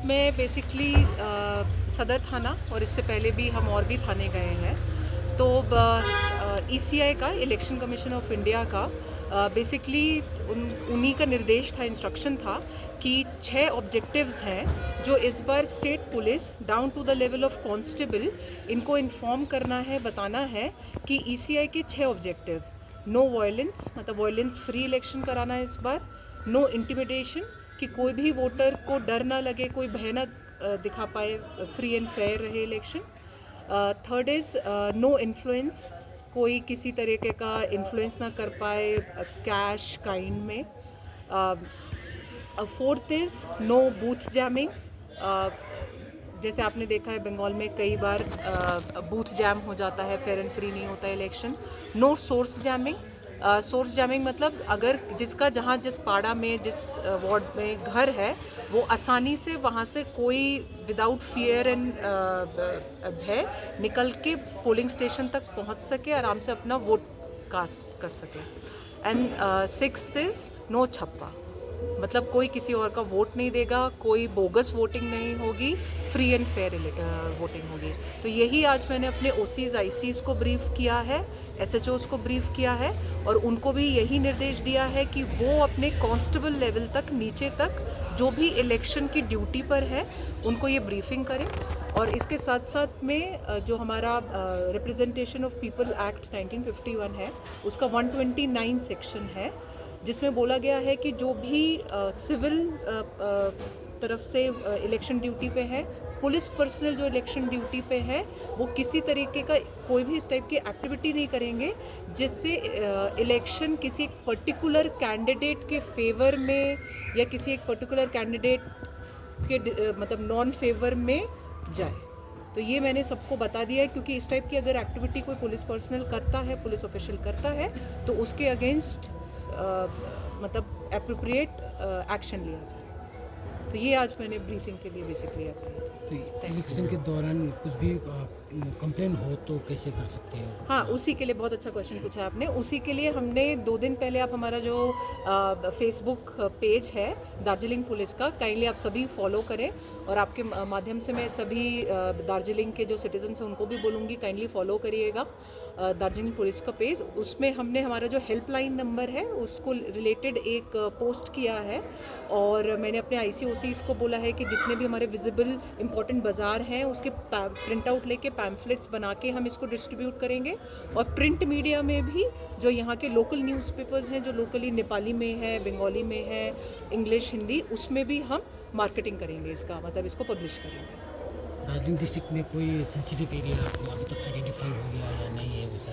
में बेसिकली सदर थाना और इससे पहले भी हम और भी थाने गए हैं। तो ईसीआई का, इलेक्शन कमीशन ऑफ इंडिया का, बेसिकली उन्हीं का निर्देश था, इंस्ट्रक्शन था कि 6 ऑब्जेक्टिव्स हैं जो इस बार state police down to the level of constable इनको इन्फॉर्म करना है, बताना है कि ईसीआई के 6 ऑब्जेक्टिव: नो वायलेंस, मतलब वायलेंस फ्री इलेक्शन कराना है इस बार; नो इंटिमिडेशन, कि कोई भी वोटर को डर ना लगे, कोई भय ना दिखा पाए, फ्री एंड फेयर रहे election; third is no influence, कोई किसी तरीके का इन्फ्लुएंस ना कर पाए कैश काइंड में; fourth is no booth jamming, जैसे आपने देखा है बंगाल में कई बार बूथ जैम हो जाता है, फेयर एंड फ्री नहीं होता है election; no source jamming, source jamming मतलब अगर जिसका जहाँ जिस पाड़ा में, जिस वार्ड में घर है, वो आसानी से वहाँ से कोई विदाउट फियर एंड भय निकल के पोलिंग स्टेशन तक पहुँच सके, आराम से अपना वोट कास्ट कर सके। एंड सिक्स्थ इज़ नो छप्पा, मतलब कोई किसी और का वोट नहीं देगा, कोई बोगस वोटिंग नहीं होगी, फ्री एंड फेयर वोटिंग होगी। तो यही आज मैंने अपने ओसीज आईसीज को ब्रीफ किया है, एसएचओज को ब्रीफ किया है, और उनको भी यही निर्देश दिया है कि वो अपने कांस्टेबल लेवल तक, नीचे तक जो भी इलेक्शन की ड्यूटी पर है उनको ये ब्रीफिंग करें। और इसके साथ साथ में जो हमारा रिप्रेजेंटेशन ऑफ पीपल एक्ट 1951 है, उसका 129 सेक्शन है, जिसमें बोला गया है कि जो भी सिविल तरफ से इलेक्शन ड्यूटी पे है, पुलिस पर्सनल जो इलेक्शन ड्यूटी पे है, वो किसी तरीके का कोई भी इस टाइप की एक्टिविटी नहीं करेंगे जिससे इलेक्शन किसी एक पर्टिकुलर कैंडिडेट के फेवर में या किसी एक पर्टिकुलर कैंडिडेट के मतलब नॉन फेवर में जाए। तो ये मैंने सबको बता दिया है, क्योंकि इस टाइप की अगर एक्टिविटी कोई पुलिस पर्सनल करता है, पुलिस ऑफिशियल करता है, तो उसके अगेंस्ट मतलब एप्रोप्रिएट एक्शन लिया जाए। तो ये आज मैंने ब्रीफिंग के लिए बेसिकली आज आई थी। तो इलेक्शन के दौरान कुछ भी कंप्लेन हो तो कैसे कर सकते हैं? हाँ, उसी के लिए बहुत अच्छा क्वेश्चन पूछा आपने। उसी के लिए हमने 2 दिन पहले, आप हमारा जो फेसबुक पेज है दार्जिलिंग पुलिस का, काइंडली आप सभी फॉलो करें, और आपके माध्यम से मैं सभी दार्जिलिंग के जो सिटीजन्स हैं उनको भी बोलूँगी, काइंडली फॉलो करिएगा दार्जिलिंग पुलिस का पेज। उसमें हमने हमारा जो हेल्पलाइन नंबर है उसको रिलेटेड एक पोस्ट किया है, और मैंने अपने आईसीओसीज को बोला है कि जितने भी हमारे विजिबल इंपॉर्टेंट बाज़ार हैं उसके प्रिंट आउट लेके पैम्फलेट्स बना के हम इसको डिस्ट्रीब्यूट करेंगे। और प्रिंट मीडिया में भी जो यहाँ के लोकल न्यूज़पेपर्स हैं, जो लोकली नेपाली में है, बंगाली में है, इंग्लिश, हिंदी, उसमें भी हम मार्केटिंग करेंगे इसका, मतलब इसको पब्लिश करेंगे। दार्जिलिंग डिस्ट्रिक्ट में कोई सेंसिटिव एरिया आपको अभी तक आइडेंटिफाई हो गया या नहीं है वैसा?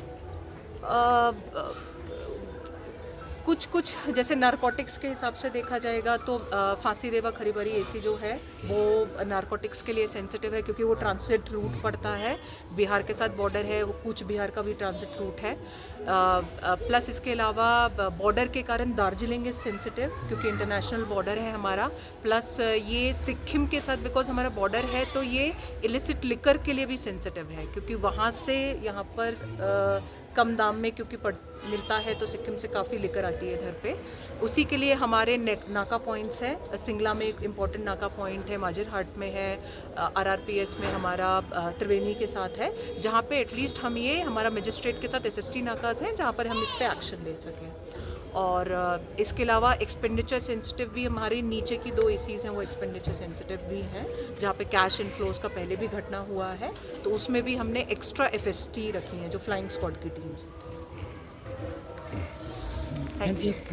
कुछ जैसे नारकोटिक्स के हिसाब से देखा जाएगा तो फांसी देवा खरीबरी एसी जो है वो नारकोटिक्स के लिए सेंसिटिव है, क्योंकि वो ट्रांसिट रूट पड़ता है, बिहार के साथ बॉर्डर है, वो कूच बिहार का भी ट्रांसिट रूट है। प्लस इसके अलावा बॉर्डर के कारण दार्जिलिंग इज़ सेंसिटिव, क्योंकि इंटरनेशनल बॉर्डर है हमारा। प्लस ये सिक्किम के साथ बिकॉज हमारा बॉर्डर है, तो ये इलिसिट लिकर के लिए भी सेंसिटिव है, क्योंकि वहाँ से यहाँ पर कम दाम में क्योंकि मिलता है, तो सिक्किम से काफ़ी लिकर आती है इधर पे। उसी के लिए हमारे नाका पॉइंट्स हैं। सिंगला में एक इम्पॉर्टेंट नाका पॉइंट है, माजिरहाट में है, आरआरपीएस में हमारा त्रिवेणी के साथ है, जहाँ पे एटलीस्ट हम ये हमारा मजिस्ट्रेट के साथ एसएसटी नाकाज हैं जहाँ पर हम इस पर एक्शन ले सकें। और इसके अलावा एक्सपेंडिचर सेंसिटिव भी हमारे नीचे की 2 एसीज़ हैं, वो एक्सपेंडिचर सेंसिटिव भी हैं, जहाँ पे कैश इनफ्लोज का पहले भी घटना हुआ है, तो उसमें भी हमने एक्स्ट्रा एफएसटी रखी हैं, जो फ्लाइंग स्क्वाड की टीम्स। Thank you. एक